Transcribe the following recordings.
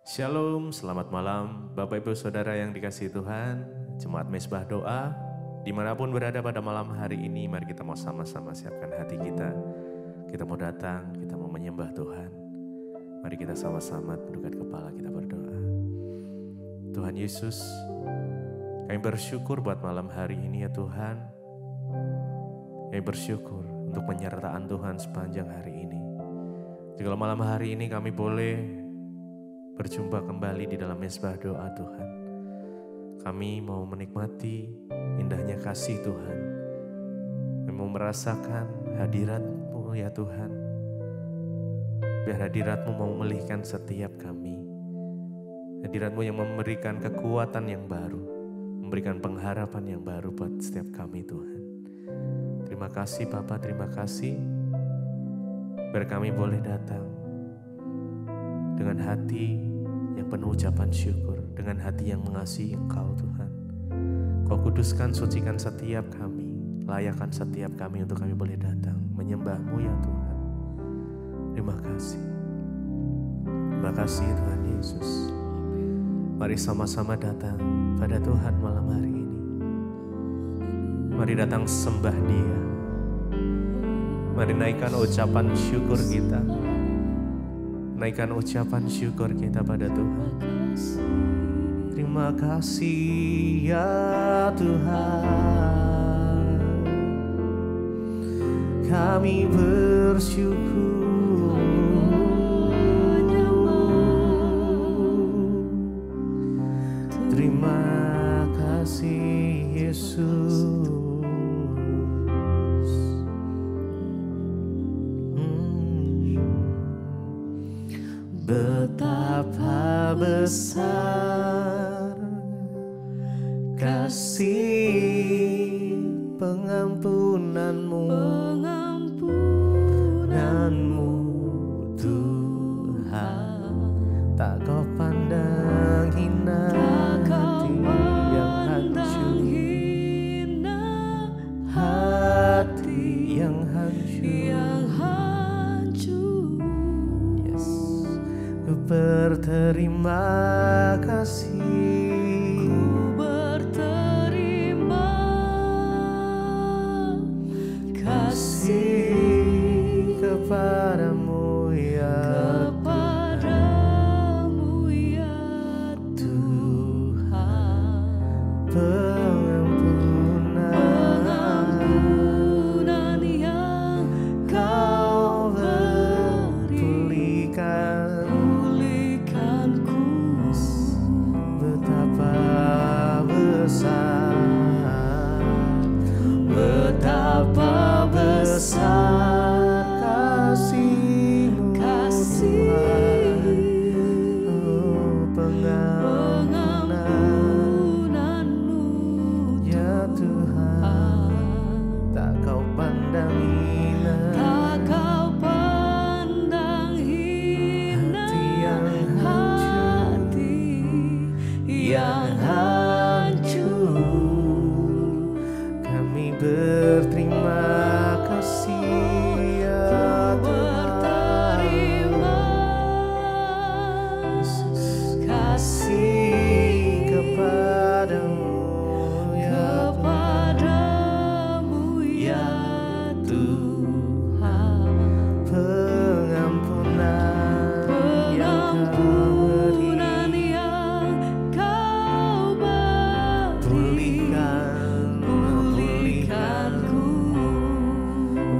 Shalom, selamat malam Bapak Ibu Saudara yang dikasihi Tuhan, Jemaat Mezbah Doa, dimanapun berada pada malam hari ini, mari kita mau sama-sama siapkan hati kita. Kita mau datang, kita mau menyembah Tuhan. Mari kita sama-sama tundukkan kepala, kita berdoa. Tuhan Yesus, kami bersyukur buat malam hari ini ya Tuhan. Kami bersyukur untuk penyertaan Tuhan sepanjang hari ini. Jika malam hari ini kami boleh berjumpa kembali di dalam mezbah doa Tuhan. Kami mau menikmati indahnya kasih Tuhan. Kami mau merasakan hadirat-Mu ya Tuhan. Biar hadirat-Mu mau memulihkan setiap kami. Hadirat-Mu yang memberikan kekuatan yang baru. Memberikan pengharapan yang baru buat setiap kami Tuhan. Terima kasih Bapa, terima kasih. Biar kami boleh datang dengan hati yang penuh ucapan syukur, dengan hati yang mengasihi Engkau Tuhan. Kau kuduskan, sucikan setiap kami, layakkan setiap kami untuk kami boleh datang menyembah-Mu ya Tuhan. Terima kasih. Terima kasih Tuhan Yesus. Mari sama-sama datang pada Tuhan malam hari ini. Mari datang sembah Dia. Mari naikkan ucapan syukur kita. Naikkan ucapan syukur kita pada Tuhan. Terima kasih ya Tuhan. Kami bersyukur. Terima kasih Yesus. Betapa besar kasih pengampunanmu, Tuhan. Tak kau pandang hina hati yang hancur. Berterima kasih, ku berterima kasih kepadamu ya Tuhan. Pengampunan yang Kau berikan. Betapa besar kasih-Mu, pengampunanmu ya Tuhan. Tak kau pandang hina, hati yang hancur. Kami berterima kasih ya Berterima Yesus. kasih Kepadamu ya Tuhan. pengampunan yang Kau beri. Pulihkanku.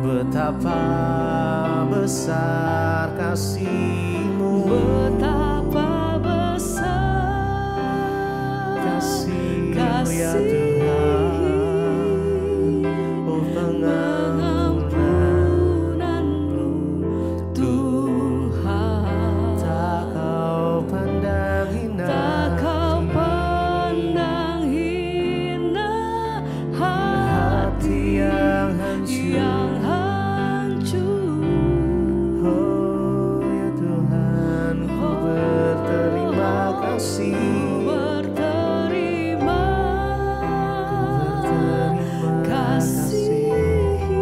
Betapa besar kasih-Mu, Betapa besar kasih-Mu ya Tuhan. Oh pengampunanmu Tuhan. tak kau pandang hina, hati yang hancur. Oh ya Tuhan, ku berterima kasih.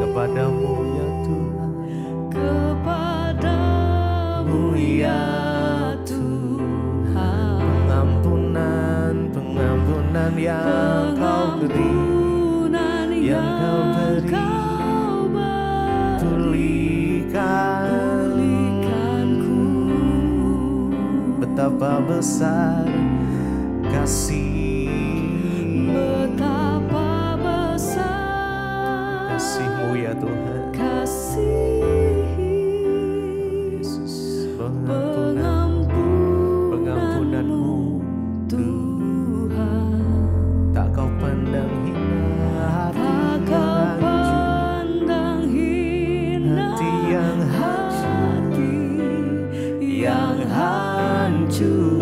Kepadamu ya Tuhan, kepadamu ya Tuhan. betapa besar kasih, betapa besar kasih-Mu ya Tuhan. kasih Yesus, pengampunan-Mu Tuhan, tak Kau pandang hina hati tak yang Kau hancur, pandang hina hati yang hancur.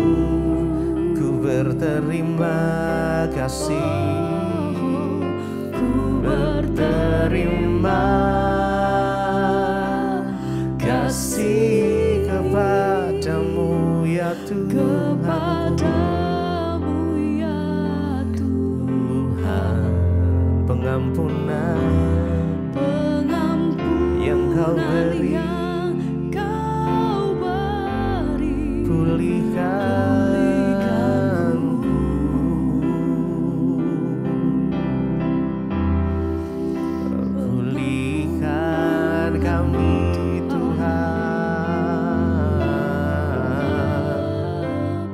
ku berterima kasih, Ku berterima kasih kepadamu ya Tuhan. kepadamu ya Tuhan, pengampunan yang Kau pengampunan beri, yang Kau beri, pulihkanku. Pulihkan kami Tuhan,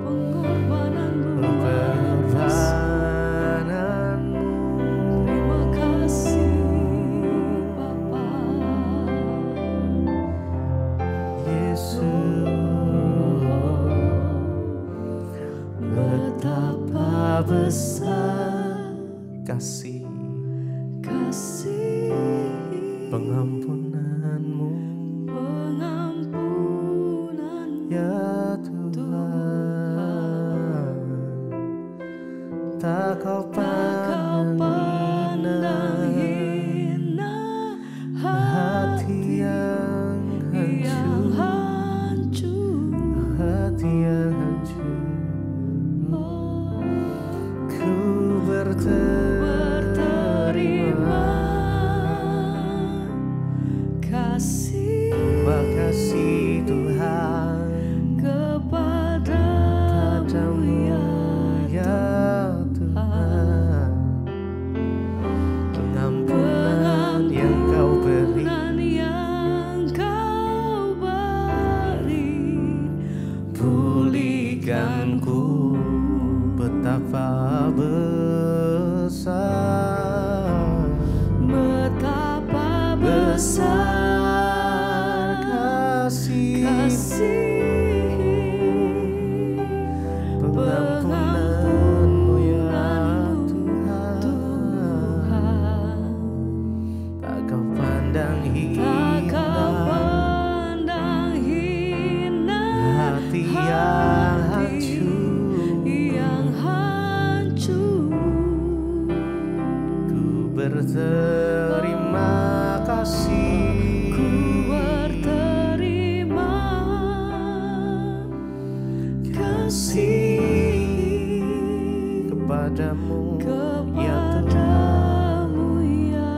pengorbananmu pengorbananmu. terima kasih Bapa. Yesus, betapa besar kasih, Kasih pengampunan-Mu pengampunan ya Tuhan. Tak Kau pandang pandang hina hati yang hancur. hati yang hancur. Ku berterima kasih makasih Tuhan kepadamu ya Tuhan. Pengampunan yang Kau beri, pengampunan yang Kau beri, pulihkanku. Betapa besar, betapa besar kasih, pengampunan-Mu ya Tuhan. Tak Kau pandang tak Kau hina pandang hina hati yang hancur. Ku berterima kasih, Ku berterima kasih kepadamu ya Tuhan. kepadamu ya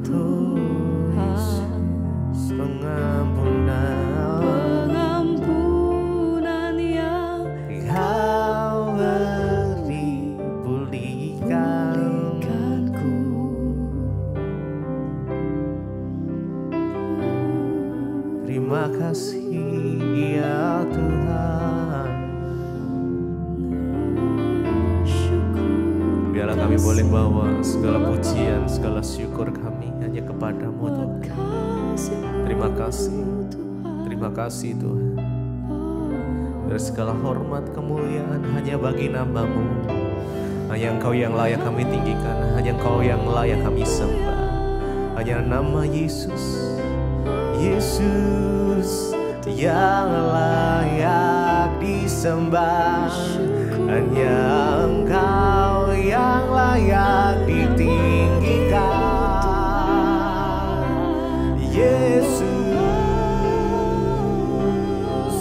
Tuhan. Pengampunan yang Kau beri, pulihkanku. Terima kasih ya Tuhan. Biarlah kami boleh bawa segala pujian, segala syukur kami hanya kepadamu Tuhan. Terima kasih, terima kasih Tuhan. Dari segala hormat kemuliaan hanya bagi nama-Mu. Hanya Engkau yang layak kami tinggikan, hanya Engkau yang layak kami sembah. Hanya nama Yesus, Yesus yang layak disembah. Hanya Engkau yang layak ditinggikan. Yesus,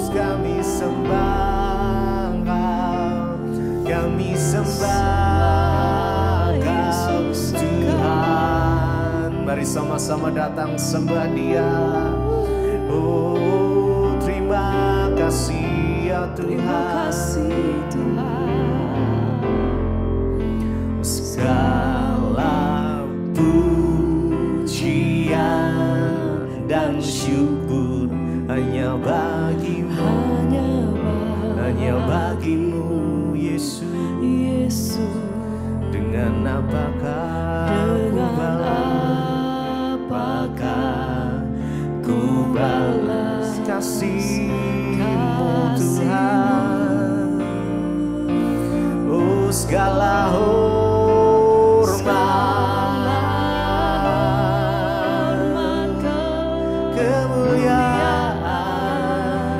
kami sembah Engkau, kami sembah Engkau Tuhan. Mari sama-sama datang sembah Dia. Oh, terima kasih ya Tuhan. Terima kasih Tuhan. Segala pujian dan syukur hanya bagi-Mu, hanya bagimu Yesus. Yesus, Dengan apakah ku balas? Apakah ku balas kasih-Mu Tuhan? Oh, segala hormat, kemuliaan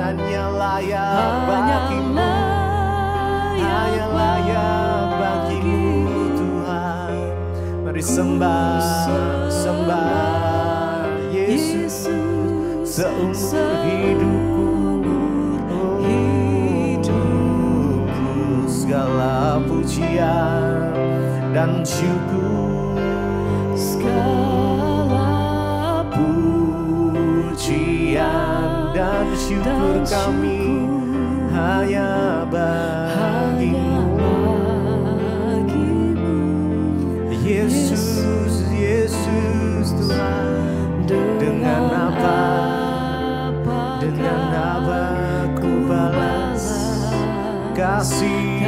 hanya layak bagimu, hanya layak bagimu Tuhan. Mari sembah, sembah Yesus seumur hidupku. Segala pujian dan syukur, segala pujian dan syukur kami hanya bagimu. Yesus, Yesus Tuhan. Dengan apa ku balas kasih-Mu?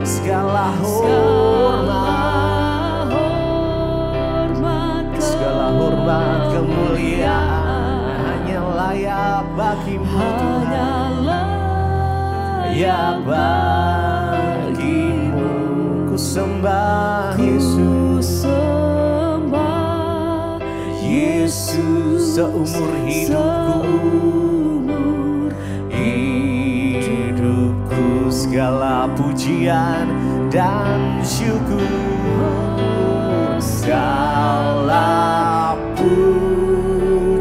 Segala hormat, kemuliaan hanya layak bagimu Tuhan. Layak bagimu, ku sembah Yesus. Yesus seumur hidupku, segala pujian dan syukur, segala pujian,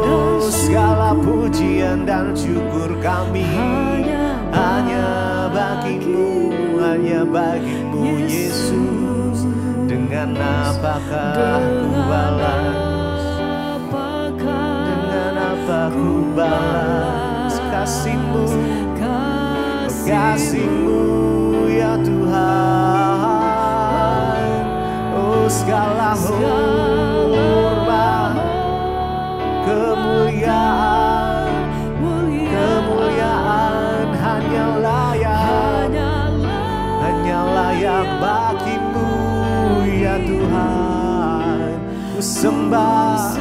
oh, segala pujian dan syukur kami hanya bagimu, hanya bagimu Yesus. Dengan apakah ku balas? Dengan apa ku balas kasih-Mu? Kasih-Mu ya Tuhan. Oh, segala hormat, kemuliaan hanya layak bagimu ya Tuhan. Ku sembah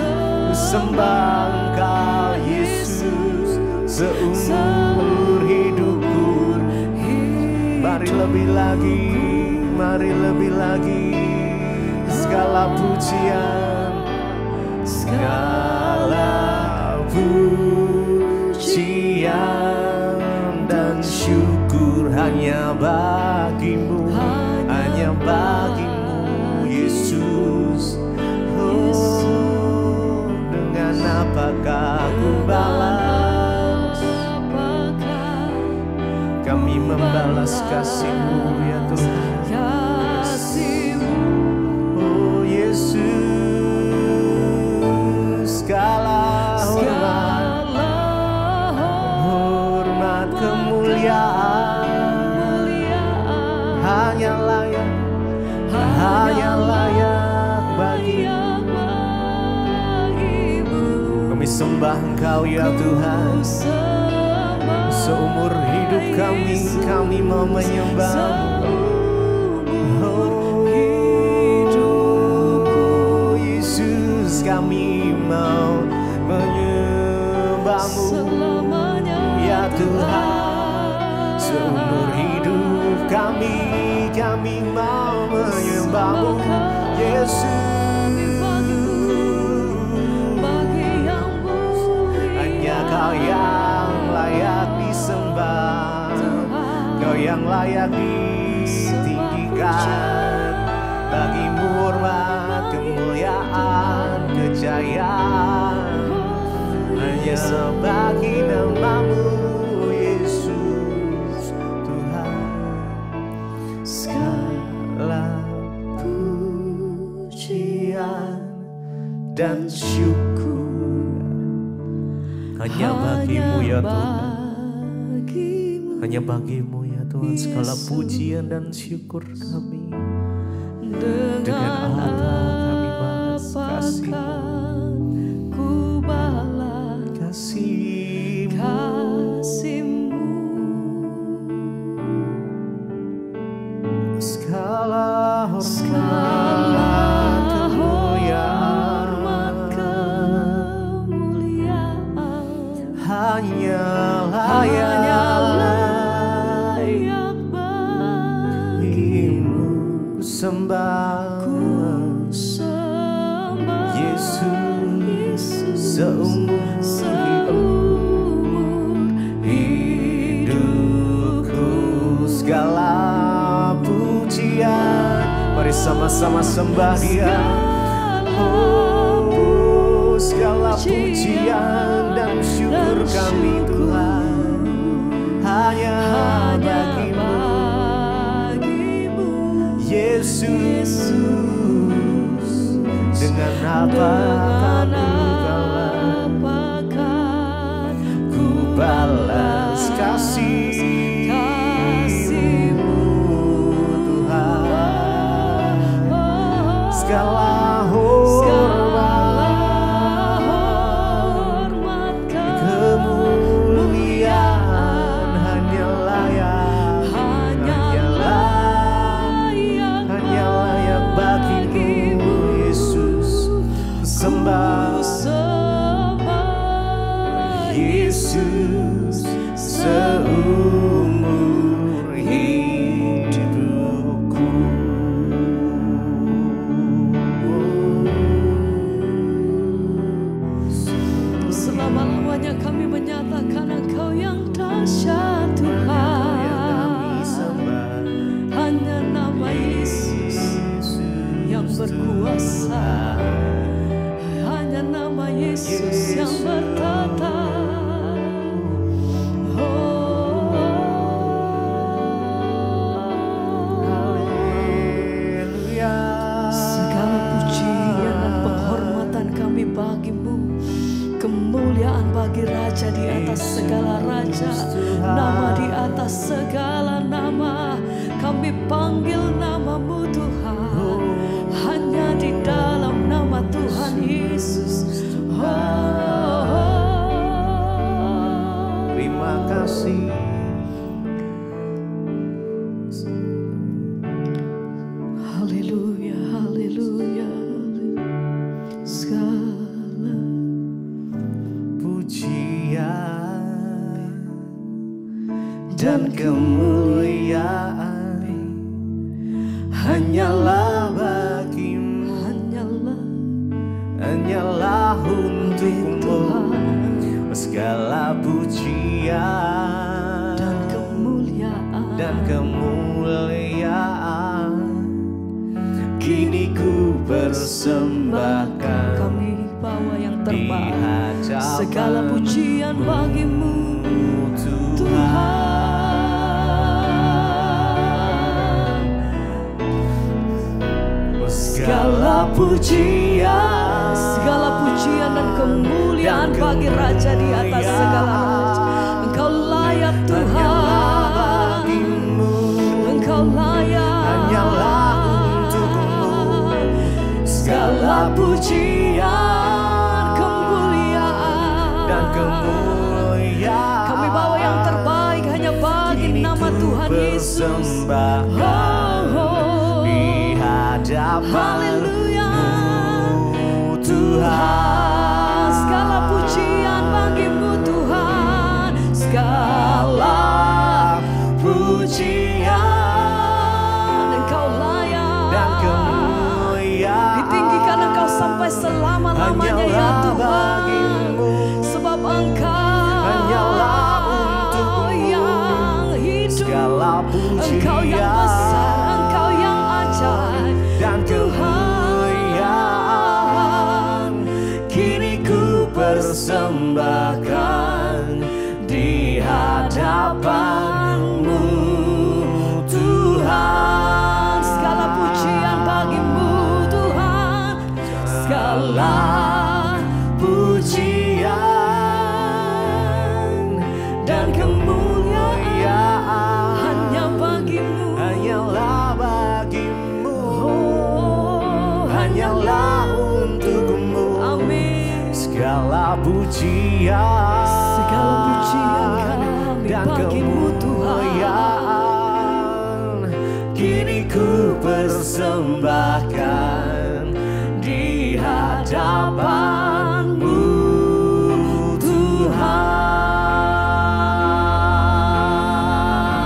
Engkau Yesus seumur hidupku. Mari lebih lagi segala pujian, dan syukur hanya bagimu, hanya bagimu Yesus. Oh, dengan apakah ku balas? Kami membalas kasih-Mu ya Tuhan. Oh Yesus, segala hormat, kemuliaan hanya layak bagimu. Kami sembah Engkau ya Tuhan. Seumur hidup kami mau menyembah-Mu. Oh Yesus, kami mau menyembah-Mu ya Tuhan. Seumur hidup kami mau menyembah-Mu Yesus. Hanya Kau yang layak disembah, Kau yang layak ditinggikan. Bagimu hormat, kemuliaan, kejayaan, hanya bagi nama-Mu Yesus Tuhan. Segala pujian dan syukur hanya bagimu ya Tuhan. Hanya bagimu ya Tuhan segala pujian dan syukur kami. Dengan apa kami balas kasih-Mu? sembah sembah Yesus seumur hidupku. Segala pujian, mari sama-sama sembah Dia. Oh, segala pujian dan syukur kami Tuhan hanya bagimu, Yesus. Dengan apakah ku balas kasih-Mu Tuhan. Segala hormat kemuliaan hanya layak bagimu, Yesus. Sembah Yesus seumur hidupku. Selama-lamanya kami menyatakan Engkau yang dahsyat Tuhan. Hanya nama Yesus yang berkuasa. Hanya nama Yesus yang bertata. Segala pujian dan penghormatan kami bagimu. Kemuliaan bagi Raja di atas segala raja, nama di atas segala nama. Kami panggil namamu Tuhan, hanya di dalam nama Tuhan Yesus. Terima kasih. Haleluya, haleluya. Segala pujian dan kemuliaan hanyalah bagimu, hanyalah untukmu. Segala pujian dan kemuliaan kini ku persembahkan. Kami bawa yang di terbaik. hadapan Segala pujian bagimu Tuhan. Segala pujian dan kemuliaan bagi Raja di atas segala raja. Engkau layak Tuhan, Engkau layak. hanyalah untukmu. Segala pujian, kemuliaan Dan kemuliaan kami bawa yang terbaik hanya bagi kini nama ku Tuhan Yesus. persembahkan di hadapan Haleluya Tuhan. Segala pujian bagimu Tuhan. Segala pujian Engkau layak. Dan kemuliaan Ditinggikan Engkau sampai selama-lamanya ya hanyalah Tuhan. bagimu. Sebab Engkau Hanyalah untukmu. yang hidup. Segala Engkau yang besar, Engkau yang ajaib. dan kemuliaan kini ku persembahkan di hadapanmu Tuhan. Segala pujian bagimu Tuhan. Segala pujian dan kemuliaan hanya bagimu. hanyalah bagimu, Hanyalah untukmu. Amin. Segala pujian kami dan bagimu Tuhan. kemuliaan kini ku persembahkan di hadapanmu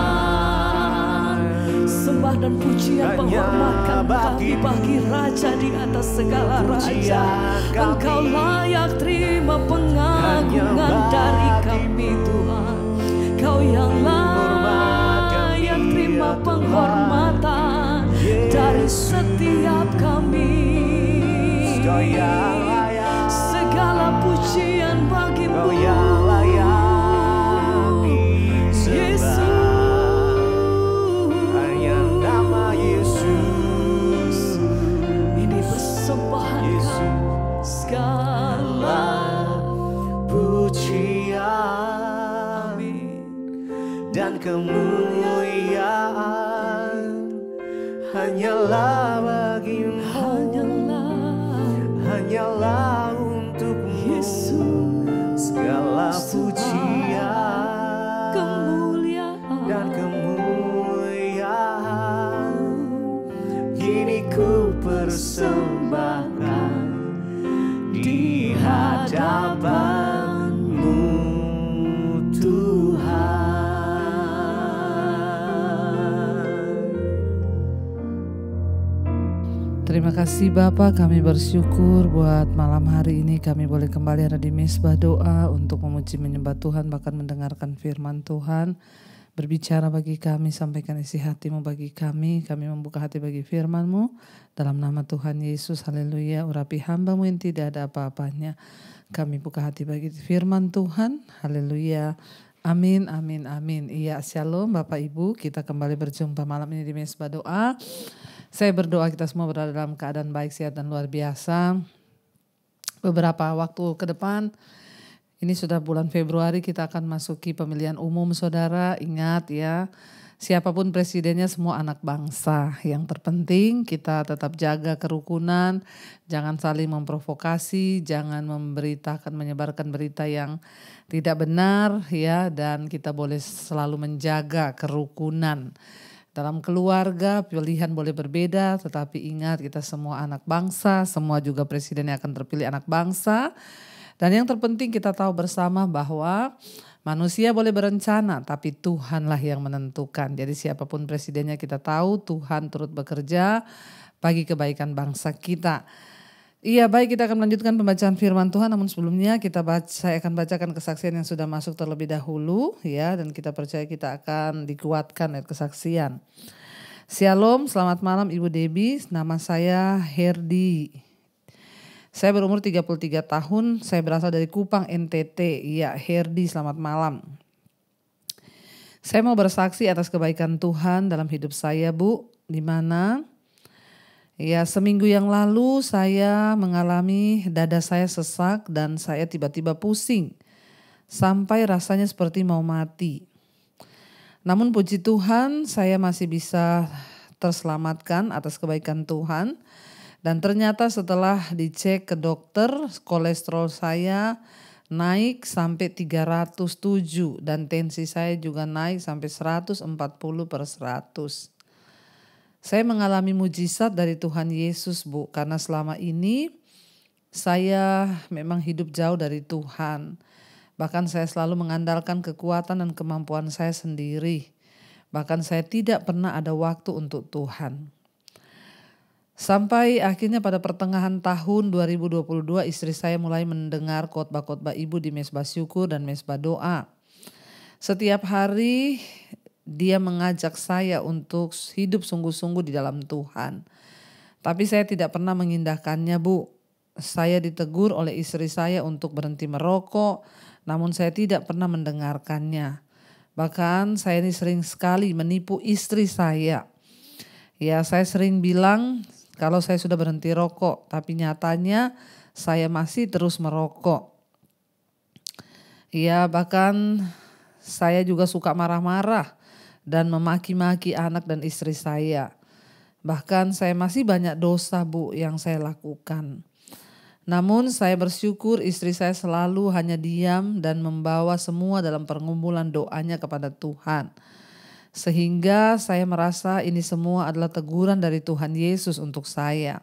Tuhan. Sembah sembah dan pujian Hanya penghormatan kami bagimu. bagi Raja di atas segala raja. Pujian kami. Engkau layak terima pengagungan Hanya dari bagimu. kami Tuhan. Kau yang Hormat kami, layak terima ya penghormatan Tuhan. dari setiap kami. Kau yang layak, Segala pujian bagimu. Kau yang layak Yesus. disembah. Hanya nama Yesus. Ini persembahan Yesus. kami. Segala Pujian amin. dan kemuliaan hanyalah bagimu, hanyalah untukmu. Yesus. Segala pujian Kemuliaan dan kemuliaan kini ku persembahkan di hadapan-Mu Tuhan. Terima kasih Bapak, kami bersyukur buat malam hari ini kami boleh kembali ada di Mesbah Doa untuk memuji menyembah Tuhan, bahkan mendengarkan firman Tuhan. Berbicara bagi kami, sampaikan isi hati-Mu bagi kami membuka hati bagi firman-Mu. Dalam nama Tuhan Yesus, haleluya. Urapi hamba-Mu yang tidak ada apa-apanya. Kami buka hati bagi firman Tuhan, haleluya. Amin, amin, amin. Iya, shalom Bapak Ibu, kita kembali berjumpa malam ini di Mesbah Doa. Saya berdoa kita semua berada dalam keadaan baik, sehat dan luar biasa. Beberapa waktu ke depan, ini sudah bulan Februari, kita akan masuki pemilihan umum saudara. Ingat ya, siapapun presidennya semua anak bangsa. Yang terpenting kita tetap jaga kerukunan, jangan saling memprovokasi, jangan menyebarkan berita yang tidak benar ya, dan kita boleh selalu menjaga kerukunan. Dalam keluarga pilihan boleh berbeda, tetapi ingat kita semua anak bangsa, semua juga presiden yang akan terpilih anak bangsa. Dan yang terpenting kita tahu bersama bahwa manusia boleh berencana, tapi Tuhanlah yang menentukan. Jadi siapapun presidennya kita tahu Tuhan turut bekerja bagi kebaikan bangsa kita. Iya, baik, kita akan melanjutkan pembacaan firman Tuhan, namun sebelumnya saya akan bacakan kesaksian yang sudah masuk terlebih dahulu ya, dan kita percaya kita akan dikuatkan oleh kesaksian. Shalom, selamat malam Ibu Debbie, nama saya Herdi. Saya berumur 33 tahun, saya berasal dari Kupang, NTT. Iya, Herdi, selamat malam. Saya mau bersaksi atas kebaikan Tuhan dalam hidup saya, Bu, di mana ya seminggu yang lalu saya mengalami dada saya sesak dan saya tiba-tiba pusing sampai rasanya seperti mau mati. Namun puji Tuhan saya masih bisa terselamatkan atas kebaikan Tuhan. Dan ternyata setelah dicek ke dokter, kolesterol saya naik sampai 307 dan tensi saya juga naik sampai 140/100. Saya mengalami mujizat dari Tuhan Yesus, Bu, karena selama ini saya memang hidup jauh dari Tuhan. Bahkan saya selalu mengandalkan kekuatan dan kemampuan saya sendiri. Bahkan saya tidak pernah ada waktu untuk Tuhan. Sampai akhirnya pada pertengahan tahun 2022 istri saya mulai mendengar khotbah-khotbah Ibu di Mesbah Syukur dan Mesbah Doa. Setiap hari dia mengajak saya untuk hidup sungguh-sungguh di dalam Tuhan. Tapi saya tidak pernah mengindahkannya, Bu. Saya ditegur oleh istri saya untuk berhenti merokok, namun saya tidak pernah mendengarkannya. Bahkan saya ini sering sekali menipu istri saya. Ya, saya sering bilang kalau saya sudah berhenti rokok, tapi nyatanya saya masih terus merokok. Ya, bahkan saya juga suka marah-marah dan memaki-maki anak dan istri saya. Bahkan saya masih banyak dosa, Bu, yang saya lakukan. Namun saya bersyukur istri saya selalu hanya diam dan membawa semua dalam pergumulan doanya kepada Tuhan. Sehingga saya merasa ini semua adalah teguran dari Tuhan Yesus untuk saya.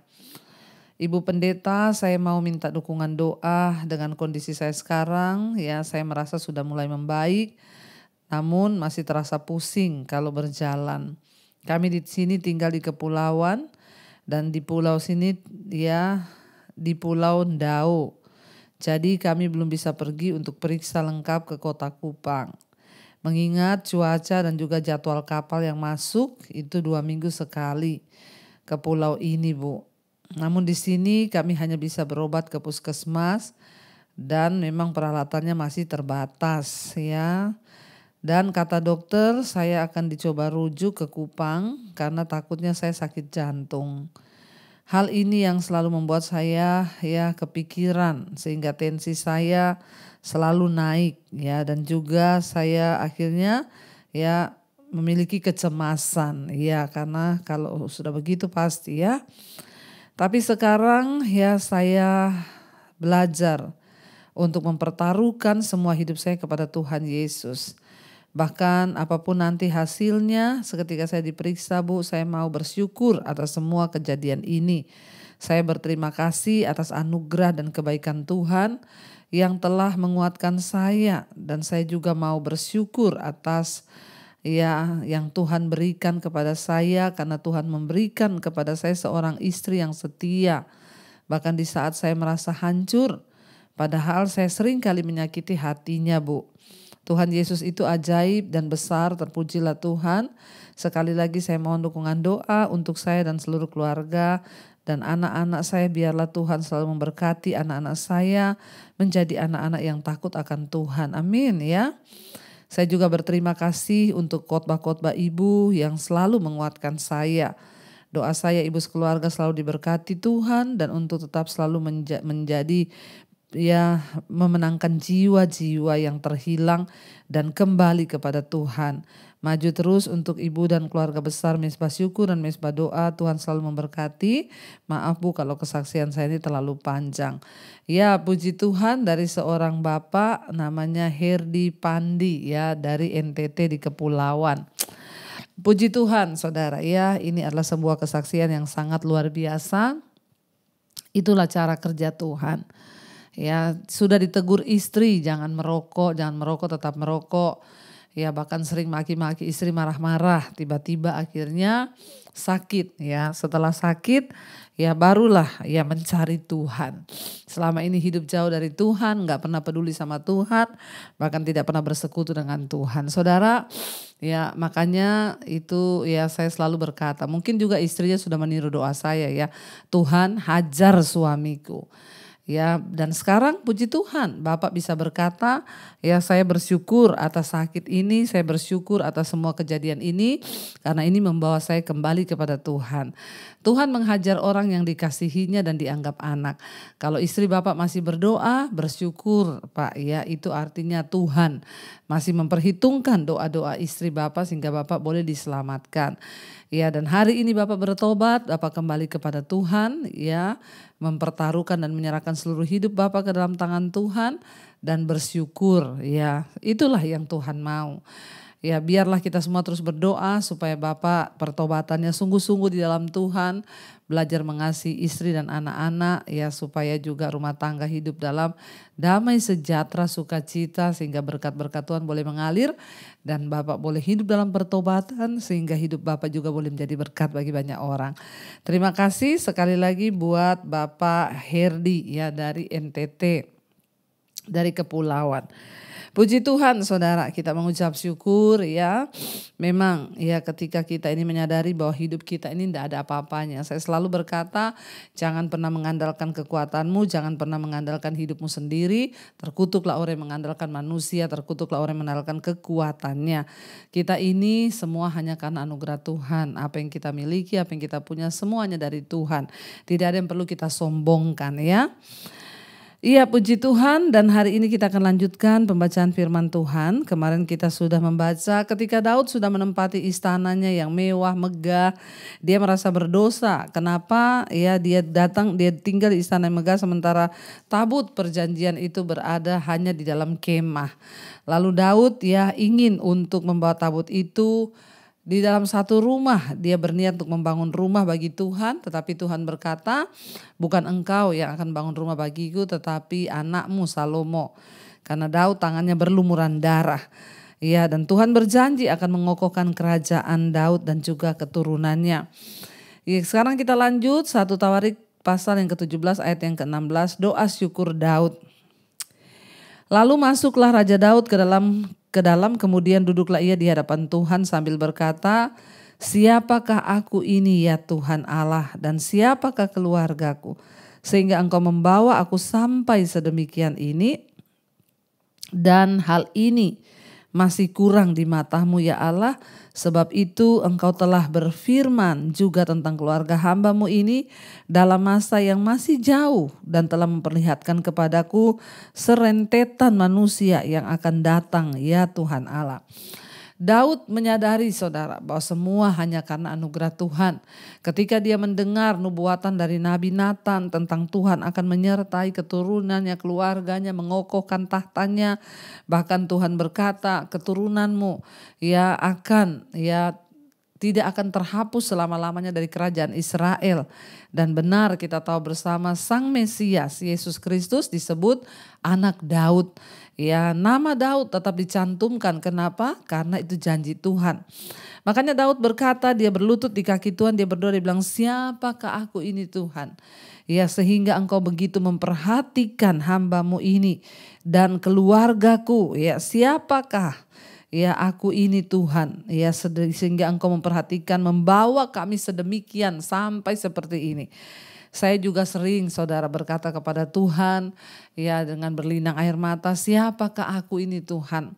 Ibu Pendeta, saya mau minta dukungan doa dengan kondisi saya sekarang. Ya, saya merasa sudah mulai membaik. Namun masih terasa pusing kalau berjalan. Kami di sini tinggal di kepulauan dan di pulau sini ya di Pulau Ndau. Jadi kami belum bisa pergi untuk periksa lengkap ke kota Kupang. Mengingat cuaca dan juga jadwal kapal yang masuk itu 2 minggu sekali ke pulau ini, Bu. Namun di sini kami hanya bisa berobat ke puskesmas dan memang peralatannya masih terbatas ya. Dan kata dokter saya akan dicoba rujuk ke Kupang karena takutnya saya sakit jantung. Hal ini yang selalu membuat saya ya kepikiran sehingga tensi saya selalu naik ya, dan juga saya akhirnya ya memiliki kecemasan ya, karena kalau sudah begitu pasti ya. Tapi sekarang ya saya belajar untuk mempertaruhkan semua hidup saya kepada Tuhan Yesus. Bahkan apapun nanti hasilnya, seketika saya diperiksa, Bu, saya mau bersyukur atas semua kejadian ini. Saya berterima kasih atas anugerah dan kebaikan Tuhan yang telah menguatkan saya, dan saya juga mau bersyukur atas ya yang Tuhan berikan kepada saya, karena Tuhan memberikan kepada saya seorang istri yang setia. Bahkan di saat saya merasa hancur, padahal saya sering kali menyakiti hatinya, Bu. Tuhan Yesus itu ajaib dan besar, terpujilah Tuhan. Sekali lagi saya mohon dukungan doa untuk saya dan seluruh keluarga dan anak-anak saya. Biarlah Tuhan selalu memberkati anak-anak saya menjadi anak-anak yang takut akan Tuhan. Amin ya. Saya juga berterima kasih untuk khotbah-khotbah Ibu yang selalu menguatkan saya. Doa saya Ibu sekeluarga selalu diberkati Tuhan dan untuk tetap selalu menjadi ya memenangkan jiwa-jiwa yang terhilang dan kembali kepada Tuhan. Maju terus untuk Ibu dan keluarga besar Mesbah Syukur dan Mesbah Doa. Tuhan selalu memberkati. Maaf Bu kalau kesaksian saya ini terlalu panjang. Ya, puji Tuhan, dari seorang bapak namanya Herdi Pandi ya, dari NTT di Kepulauan. Puji Tuhan saudara ya, ini adalah sebuah kesaksian yang sangat luar biasa. Itulah cara kerja Tuhan. Ya, sudah ditegur istri jangan merokok tetap merokok. Ya, bahkan sering maki-maki istri, marah-marah, tiba-tiba akhirnya sakit ya. Setelah sakit ya barulah ya mencari Tuhan. Selama ini hidup jauh dari Tuhan, gak pernah peduli sama Tuhan, bahkan tidak pernah bersekutu dengan Tuhan. Saudara, ya makanya itu ya saya selalu berkata, mungkin juga istrinya sudah meniru doa saya ya, Tuhan hajar suamiku. Ya, dan sekarang puji Tuhan Bapak bisa berkata, ya saya bersyukur atas sakit ini, saya bersyukur atas semua kejadian ini, karena ini membawa saya kembali kepada Tuhan. Tuhan menghajar orang yang dikasihinya dan dianggap anak. Kalau istri Bapak masih berdoa, bersyukur Pak ya, itu artinya Tuhan masih memperhitungkan doa-doa istri Bapak sehingga Bapak boleh diselamatkan. Ya, dan hari ini Bapak bertobat, Bapak kembali kepada Tuhan ya, mempertaruhkan dan menyerahkan seluruh hidup Bapak ke dalam tangan Tuhan dan bersyukur ya. Itulah yang Tuhan mau. Ya, biarlah kita semua terus berdoa supaya Bapak pertobatannya sungguh-sungguh di dalam Tuhan, belajar mengasihi istri dan anak-anak ya, supaya juga rumah tangga hidup dalam damai sejahtera sukacita sehingga berkat-berkat Tuhan boleh mengalir dan Bapak boleh hidup dalam pertobatan sehingga hidup Bapak juga boleh menjadi berkat bagi banyak orang. Terima kasih sekali lagi buat Bapak Herdi ya dari NTT, dari Kepulauan. Puji Tuhan saudara, kita mengucap syukur ya. Memang ya ketika kita ini menyadari bahwa hidup kita ini tidak ada apa-apanya. Saya selalu berkata, jangan pernah mengandalkan kekuatanmu, jangan pernah mengandalkan hidupmu sendiri. Terkutuklah orang yang mengandalkan manusia, terkutuklah orang yang mengandalkan kekuatannya. Kita ini semua hanya karena anugerah Tuhan. Apa yang kita miliki, apa yang kita punya semuanya dari Tuhan. Tidak ada yang perlu kita sombongkan ya. Iya, puji Tuhan, dan hari ini kita akan lanjutkan pembacaan firman Tuhan. Kemarin kita sudah membaca ketika Daud sudah menempati istananya yang mewah, megah. Dia merasa berdosa. Kenapa? Ya, dia tinggal di istana yang megah sementara tabut perjanjian itu berada hanya di dalam kemah. Lalu Daud ya ingin untuk membawa tabut itu di dalam satu rumah. Dia berniat untuk membangun rumah bagi Tuhan, tetapi Tuhan berkata, bukan engkau yang akan bangun rumah bagiku, tetapi anakmu Salomo. Karena Daud tangannya berlumuran darah. Ya, dan Tuhan berjanji akan mengokohkan kerajaan Daud dan juga keturunannya. Ya, sekarang kita lanjut 1 Tawarik pasal yang ke-17 ayat yang ke-16, doa syukur Daud. Lalu masuklah Raja Daud ke dalam kemudian duduklah ia di hadapan Tuhan sambil berkata, siapakah aku ini ya Tuhan Allah, dan siapakah keluargaku, sehingga Engkau membawa aku sampai sedemikian ini, dan hal ini masih kurang di matamu ya Allah. Sebab itu Engkau telah berfirman juga tentang keluarga hamba-Mu ini dalam masa yang masih jauh, dan telah memperlihatkan kepadaku serentetan manusia yang akan datang ya Tuhan Allah. Daud menyadari saudara bahwa semua hanya karena anugerah Tuhan. Ketika dia mendengar nubuatan dari Nabi Nathan tentang Tuhan akan menyertai keturunannya, keluarganya, mengokohkan tahtanya. Bahkan Tuhan berkata, keturunanmu tidak akan terhapus selama-lamanya dari kerajaan Israel. Dan benar kita tahu bersama Sang Mesias Yesus Kristus disebut anak Daud. Ya, nama Daud tetap dicantumkan. Kenapa? Karena itu janji Tuhan. Makanya Daud berkata, dia berlutut di kaki Tuhan, dia berdoa, dia bilang, siapakah aku ini Tuhan? Ya, sehingga Engkau begitu memperhatikan hamba-Mu ini dan keluargaku. Ya, siapakah ya aku ini Tuhan? Ya, sehingga Engkau memperhatikan, membawa kami sedemikian sampai seperti ini. Saya juga sering saudara berkata kepada Tuhan, ya dengan berlinang air mata, siapakah aku ini Tuhan?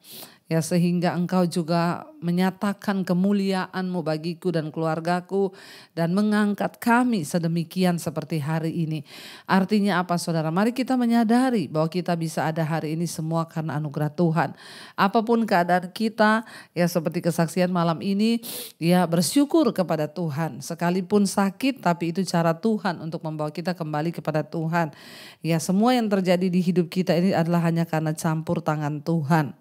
Ya, sehingga Engkau juga menyatakan kemuliaan-Mu bagiku dan keluargaku dan mengangkat kami sedemikian seperti hari ini. Artinya apa saudara? Mari kita menyadari bahwa kita bisa ada hari ini semua karena anugerah Tuhan. Apapun keadaan kita, ya seperti kesaksian malam ini, ya bersyukur kepada Tuhan. Sekalipun sakit, tapi itu cara Tuhan untuk membawa kita kembali kepada Tuhan. Ya, semua yang terjadi di hidup kita ini adalah hanya karena campur tangan Tuhan.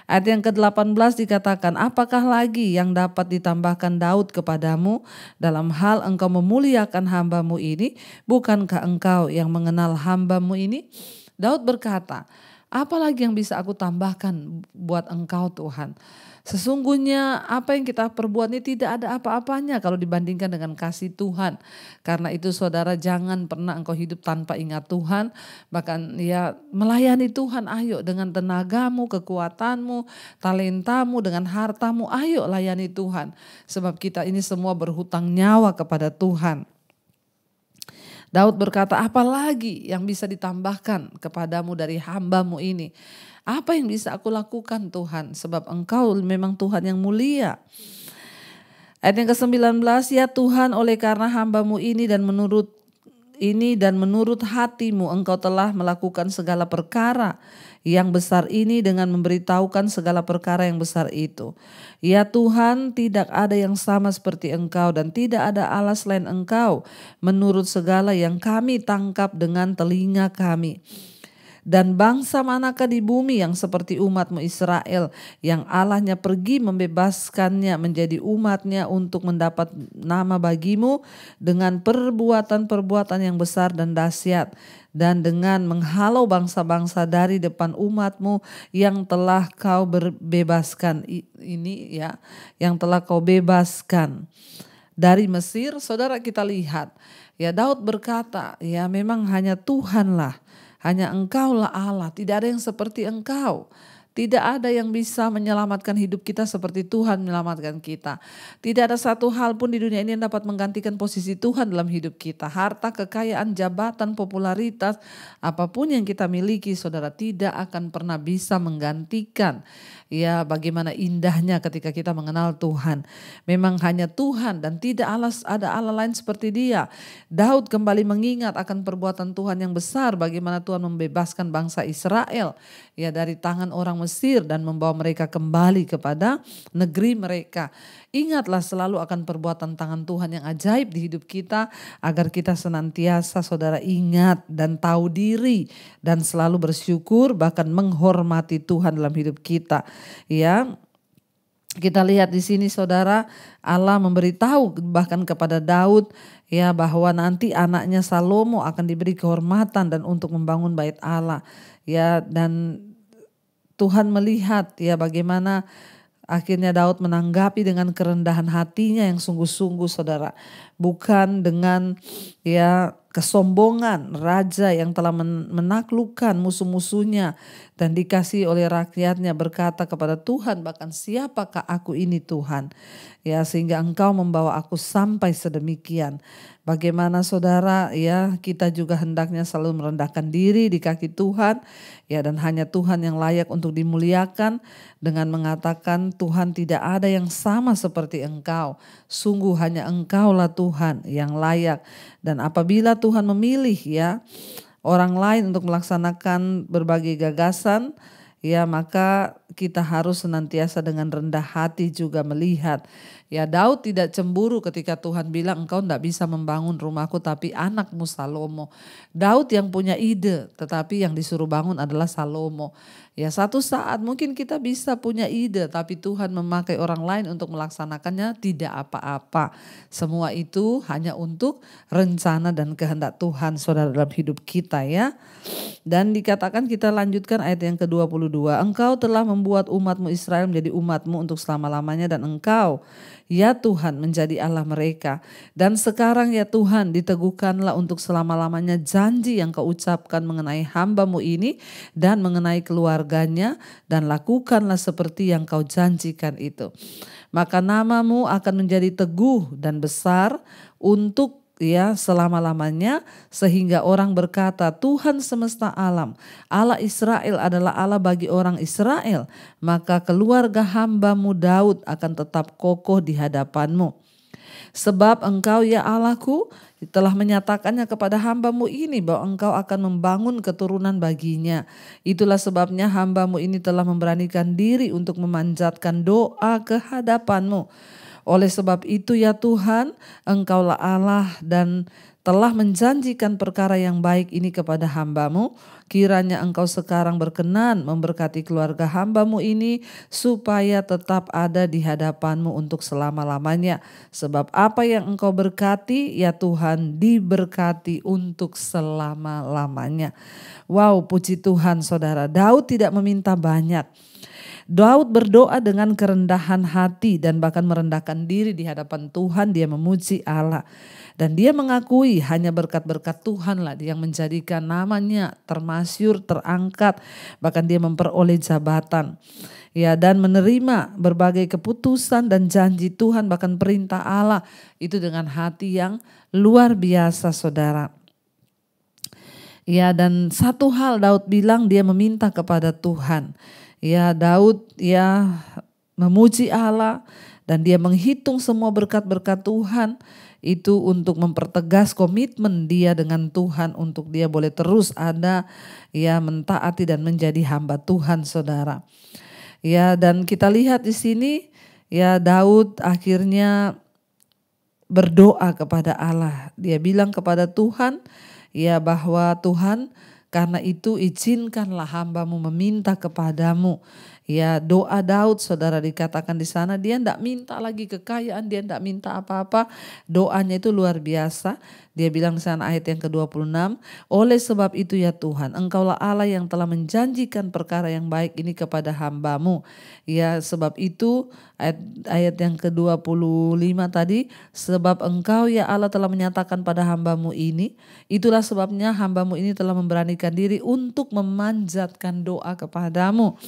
Ayat yang ke-18 dikatakan, apakah lagi yang dapat ditambahkan Daud kepadamu dalam hal engkau memuliakan hamba-Mu ini? Bukankah engkau yang mengenal hamba-Mu ini? Daud berkata, apa lagi yang bisa aku tambahkan buat engkau Tuhan? Sesungguhnya apa yang kita perbuat ini tidak ada apa-apanya kalau dibandingkan dengan kasih Tuhan. Karena itu saudara, jangan pernah engkau hidup tanpa ingat Tuhan. Bahkan ya melayani Tuhan, ayo dengan tenagamu, kekuatanmu, talentamu, dengan hartamu, ayo layani Tuhan. Sebab kita ini semua berhutang nyawa kepada Tuhan. Daud berkata, apalagi yang bisa ditambahkan kepadamu dari hamba-Mu ini? Apa yang bisa aku lakukan Tuhan? Sebab Engkau memang Tuhan yang mulia. Ayat yang ke-19, ya Tuhan, oleh karena hamba-Mu ini dan menurut hati-Mu Engkau telah melakukan segala perkara yang besar ini dengan memberitahukan segala perkara yang besar itu. Ya Tuhan, tidak ada yang sama seperti Engkau dan tidak ada Allah selain Engkau menurut segala yang kami tangkap dengan telinga kami. Dan bangsa manakah di bumi yang seperti umat-Mu Israel, yang Allahnya pergi membebaskannya menjadi umat-Nya untuk mendapat nama bagi-Mu dengan perbuatan-perbuatan yang besar dan dahsyat, dan dengan menghalau bangsa-bangsa dari depan umat-Mu yang telah Kau bebaskan ini ya, yang telah Kau bebaskan dari Mesir. Saudara, kita lihat ya, Daud berkata, ya memang hanya Tuhanlah, hanya Engkaulah Allah, tidak ada yang seperti Engkau. Tidak ada yang bisa menyelamatkan hidup kita seperti Tuhan menyelamatkan kita. Tidak ada satu hal pun di dunia ini yang dapat menggantikan posisi Tuhan dalam hidup kita. Harta, kekayaan, jabatan, popularitas, apapun yang kita miliki, saudara, tidak akan pernah bisa menggantikan ya bagaimana indahnya ketika kita mengenal Tuhan. Memang hanya Tuhan dan tidak ada Allah lain seperti Dia. Daud kembali mengingat akan perbuatan Tuhan yang besar, bagaimana Tuhan membebaskan bangsa Israel ya dari tangan orang Mesir dan membawa mereka kembali kepada negeri mereka. Ingatlah selalu akan perbuatan tangan Tuhan yang ajaib di hidup kita, agar kita senantiasa saudara ingat dan tahu diri dan selalu bersyukur bahkan menghormati Tuhan dalam hidup kita. Ya, kita lihat di sini saudara, Allah memberitahu bahkan kepada Daud ya bahwa nanti anaknya Salomo akan diberi kehormatan dan untuk membangun bait Allah. Ya, dan Tuhan melihat ya bagaimana akhirnya Daud menanggapi dengan kerendahan hatinya yang sungguh-sungguh saudara. Bukan dengan ya kesombongan raja yang telah menaklukkan musuh-musuhnya dan dikasihi oleh rakyatnya berkata kepada Tuhan, bahkan siapakah aku ini Tuhan? Ya sehingga engkau membawa aku sampai sedemikian. Bagaimana saudara ya kita juga hendaknya selalu merendahkan diri di kaki Tuhan. Ya dan hanya Tuhan yang layak untuk dimuliakan dengan mengatakan Tuhan tidak ada yang sama seperti engkau. Sungguh hanya engkaulah Tuhan yang layak. Dan apabila Tuhan memilih ya orang lain untuk melaksanakan berbagai gagasan, ya maka kita harus senantiasa dengan rendah hati juga melihat. Ya Daud tidak cemburu ketika Tuhan bilang engkau tidak bisa membangun rumahku tapi anakmu Salomo. Daud yang punya ide tetapi yang disuruh bangun adalah Salomo. Ya satu saat mungkin kita bisa punya ide tapi Tuhan memakai orang lain untuk melaksanakannya tidak apa-apa. Semua itu hanya untuk rencana dan kehendak Tuhan saudara dalam hidup kita ya. Dan dikatakan kita lanjutkan ayat yang ke-22. Engkau telah membuat umatmu Israel menjadi umatmu untuk selama-lamanya dan engkau ya Tuhan menjadi Allah mereka. Dan sekarang ya Tuhan diteguhkanlah untuk selama-lamanya janji yang kau ucapkan mengenai hamba-Mu ini dan mengenai keluarganya dan lakukanlah seperti yang kau janjikan itu. Maka nama-Mu akan menjadi teguh dan besar untuk ya selama-lamanya sehingga orang berkata Tuhan semesta alam, Allah Israel adalah Allah bagi orang Israel, maka keluarga hamba-Mu Daud akan tetap kokoh di hadapan-Mu. Sebab engkau ya Allahku telah menyatakannya kepada hamba-Mu ini bahwa engkau akan membangun keturunan baginya. Itulah sebabnya hamba-Mu ini telah memberanikan diri untuk memanjatkan doa ke hadapan-Mu. Oleh sebab itu ya Tuhan, engkaulah Allah dan telah menjanjikan perkara yang baik ini kepada hamba-Mu. Kiranya engkau sekarang berkenan memberkati keluarga hamba-Mu ini supaya tetap ada di hadapan-Mu untuk selama-lamanya. Sebab apa yang engkau berkati ya Tuhan diberkati untuk selama-lamanya. Wow, puji Tuhan saudara, Daud tidak meminta banyak. Daud berdoa dengan kerendahan hati dan bahkan merendahkan diri di hadapan Tuhan. Dia memuji Allah dan dia mengakui hanya berkat-berkat Tuhan lah yang menjadikan namanya termasyur, terangkat, bahkan dia memperoleh jabatan. Ya dan menerima berbagai keputusan dan janji Tuhan bahkan perintah Allah itu dengan hati yang luar biasa saudara. Ya dan satu hal Daud bilang dia meminta kepada Tuhan. Ya Daud ya memuji Allah dan dia menghitung semua berkat-berkat Tuhan itu untuk mempertegas komitmen dia dengan Tuhan untuk dia boleh terus ada ya mentaati dan menjadi hamba Tuhan saudara. Ya dan kita lihat di sini ya Daud akhirnya berdoa kepada Allah. Dia bilang kepada Tuhan ya bahwa Tuhan karena itu izinkanlah hamba-Mu meminta kepadamu. Ya doa Daud saudara dikatakan di sana dia tidak minta lagi kekayaan, dia tidak minta apa-apa. Doanya itu luar biasa. Dia bilang di sana ayat yang ke-26. Oleh sebab itu ya Tuhan, engkaulah Allah yang telah menjanjikan perkara yang baik ini kepada hamba-Mu. Ya sebab itu ayat yang ke-25 tadi. Sebab engkau ya Allah telah menyatakan pada hamba-Mu ini. Itulah sebabnya hamba-Mu ini telah memberanikan diri untuk memanjatkan doa kepadamu.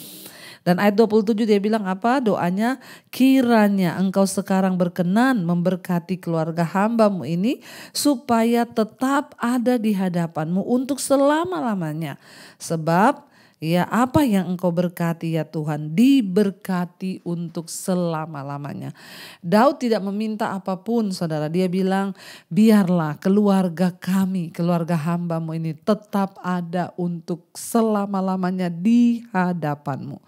Dan ayat 27 dia bilang apa? Doanya kiranya engkau sekarang berkenan memberkati keluarga hamba-Mu ini supaya tetap ada di hadapan-Mu untuk selama-lamanya. Sebab ya apa yang engkau berkati ya Tuhan diberkati untuk selama-lamanya. Daud tidak meminta apapun saudara. Dia bilang biarlah keluarga kami, keluarga hamba-Mu ini tetap ada untuk selama-lamanya di hadapan-Mu.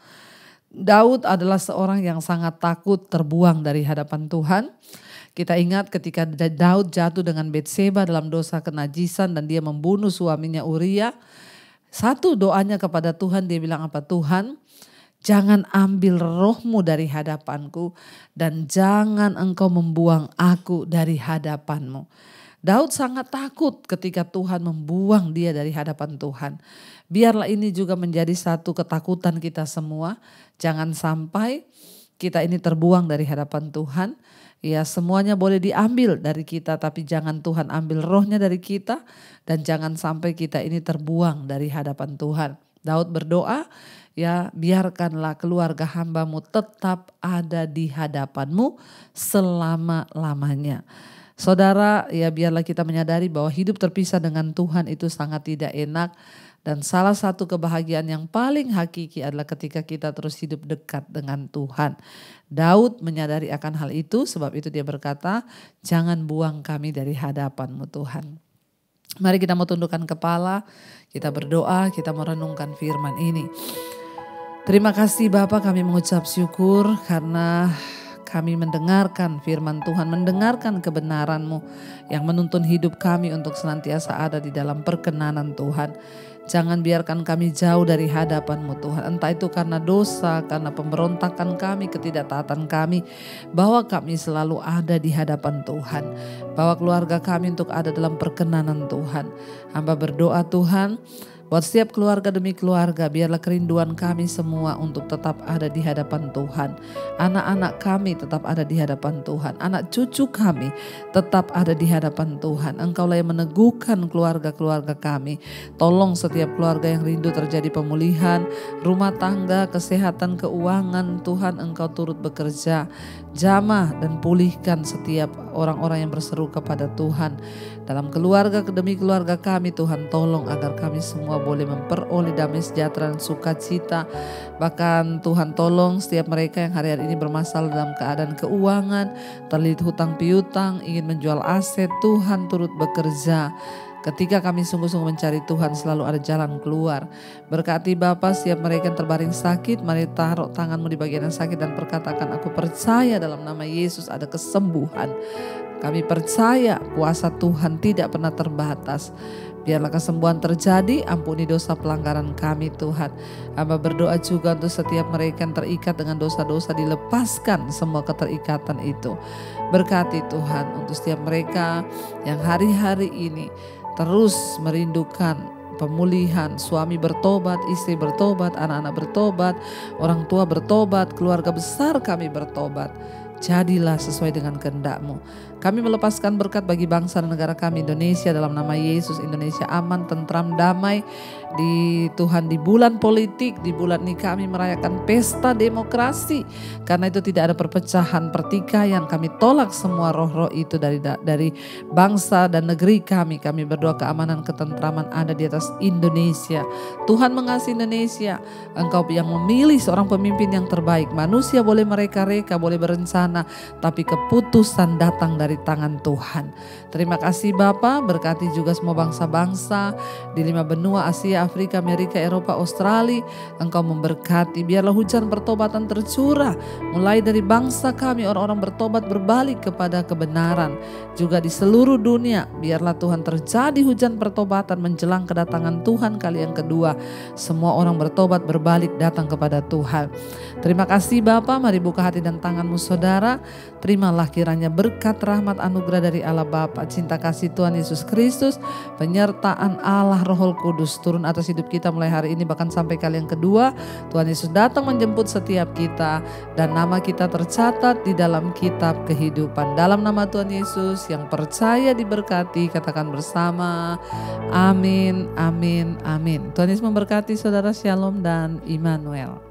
Daud adalah seorang yang sangat takut terbuang dari hadapan Tuhan. Kita ingat ketika Daud jatuh dengan Betseba dalam dosa kenajisan dan dia membunuh suaminya Uria. Satu doanya kepada Tuhan dia bilang apa? Tuhan jangan ambil roh-Mu dari hadapanku dan jangan engkau membuang aku dari hadapan-Mu. Daud sangat takut ketika Tuhan membuang dia dari hadapan Tuhan. Biarlah ini juga menjadi satu ketakutan kita semua. Jangan sampai kita ini terbuang dari hadapan Tuhan. Ya, semuanya boleh diambil dari kita, tapi jangan Tuhan ambil rohnya dari kita, dan jangan sampai kita ini terbuang dari hadapan Tuhan. Daud berdoa, ya biarkanlah keluarga hamba-Mu tetap ada di hadapan-Mu selama-lamanya. Saudara, ya biarlah kita menyadari bahwa hidup terpisah dengan Tuhan itu sangat tidak enak. Dan salah satu kebahagiaan yang paling hakiki adalah ketika kita terus hidup dekat dengan Tuhan. Daud menyadari akan hal itu, sebab itu dia berkata, jangan buang kami dari hadapan-Mu Tuhan. Mari kita mau tundukkan kepala, kita berdoa, kita mau renungkan firman ini. Terima kasih Bapa, kami mengucap syukur karena kami mendengarkan firman Tuhan, mendengarkan kebenaran-Mu yang menuntun hidup kami untuk senantiasa ada di dalam perkenanan Tuhan. Jangan biarkan kami jauh dari hadapan-Mu Tuhan. Entah itu karena dosa, karena pemberontakan kami, ketidaktaatan kami. Bawa kami selalu ada di hadapan Tuhan. Bawa keluarga kami untuk ada dalam perkenanan Tuhan. Hamba berdoa Tuhan, buat setiap keluarga demi keluarga, biarlah kerinduan kami semua untuk tetap ada di hadapan Tuhan. Anak-anak kami tetap ada di hadapan Tuhan. Anak cucu kami tetap ada di hadapan Tuhan. Engkaulah yang meneguhkan keluarga-keluarga kami. Tolong setiap keluarga yang rindu terjadi pemulihan, rumah tangga, kesehatan, keuangan. Tuhan, Engkau turut bekerja. Jamah dan pulihkan setiap orang-orang yang berseru kepada Tuhan. Dalam keluarga demi keluarga kami, Tuhan tolong agar kami semua boleh memperoleh damai sejahtera dan sukacita. Bahkan Tuhan tolong setiap mereka yang hari-hari ini bermasalah dalam keadaan keuangan, terlilit hutang piutang, ingin menjual aset, Tuhan turut bekerja. Ketika kami sungguh-sungguh mencari Tuhan, selalu ada jalan keluar. Berkati Bapa setiap mereka yang terbaring sakit, mari taruh tangan-Mu di bagian yang sakit dan perkatakan, aku percaya dalam nama Yesus ada kesembuhan. Kami percaya kuasa Tuhan tidak pernah terbatas. Biarlah kesembuhan terjadi, ampuni dosa pelanggaran kami Tuhan. Hamba berdoa juga untuk setiap mereka yang terikat dengan dosa-dosa, dilepaskan semua keterikatan itu. Berkati Tuhan untuk setiap mereka yang hari-hari ini terus merindukan pemulihan, suami bertobat, istri bertobat, anak-anak bertobat, orang tua bertobat, keluarga besar kami bertobat. Jadilah sesuai dengan kehendak-Mu. Kami melepaskan berkat bagi bangsa dan negara kami Indonesia dalam nama Yesus. Indonesia aman, tentram, damai. Di Tuhan di bulan politik, di bulan ini kami merayakan pesta demokrasi. Karena itu tidak ada perpecahan, pertikaian. Kami tolak semua roh-roh itu dari bangsa dan negeri kami. Kami berdoa keamanan, ketentraman ada di atas Indonesia. Tuhan mengasihi Indonesia. Engkau yang memilih seorang pemimpin yang terbaik. Manusia boleh mereka-reka, boleh berencana, tapi keputusan datang dari tangan Tuhan. Terima kasih Bapa, berkati juga semua bangsa-bangsa di 5 benua, Asia, Afrika, Amerika, Eropa, Australia. Engkau memberkati, biarlah hujan pertobatan tercurah. Mulai dari bangsa kami, orang-orang bertobat berbalik kepada kebenaran. Juga di seluruh dunia, biarlah Tuhan terjadi hujan pertobatan menjelang kedatangan Tuhan kali yang kedua. Semua orang bertobat berbalik datang kepada Tuhan. Terima kasih Bapa, mari buka hati dan tangan-Mu saudara. Terimalah kiranya berkat rahmat anugerah dari Allah Bapa, cinta kasih Tuhan Yesus Kristus, penyertaan Allah Roh Kudus turun atas hidup kita mulai hari ini bahkan sampai kali yang kedua. Tuhan Yesus datang menjemput setiap kita dan nama kita tercatat di dalam kitab kehidupan. Dalam nama Tuhan Yesus yang percaya diberkati, katakan bersama amin, amin, amin. Tuhan Yesus memberkati saudara, shalom dan Immanuel.